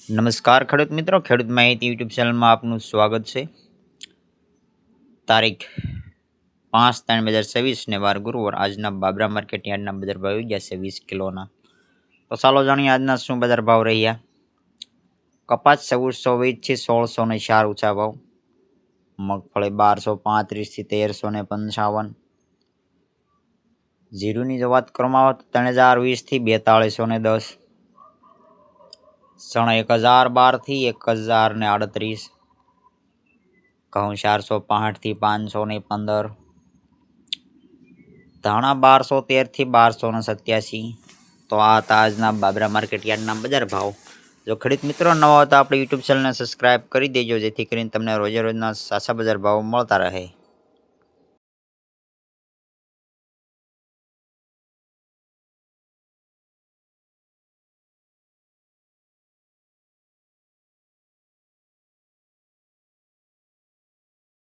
નમસ્કાર ખેડૂત મિત્રો, ખેડૂત માહિતી યુટ્યુબ ચેનલમાં આપનું સ્વાગત છે। તારીખ 5/3/2024 ને વાર ગુરુવાર। આજના બાબરા માર્કેટ યાર્ડના બજાર ભાવ આવી ગયા છે 20 કિલોના। તો ચાલો જાણીએ આજના શું બજાર ભાવ રહ્યા। કપાસ 1420 થી 1604 ઊંચા ભાવ, મગફળી 1235 થી 1355, જીરુની જો વાત કરવામાં આવે તો 3020 થી 4210, ચણા 1012 થી 1038, ઘઉં 465 થી 515, ધાણા 1213 થી 1287। તો આ હતા આજના બાબરા માર્કેટ યાર્ડના બજાર ભાવ। જો ખેડૂત મિત્રો નવા હોય તો આપણે યુટ્યુબ ચેનલને સબસ્ક્રાઇબ કરી દેજો, જેથી કરીને તમને રોજે રોજના સાચા બજાર ભાવ મળતા રહે।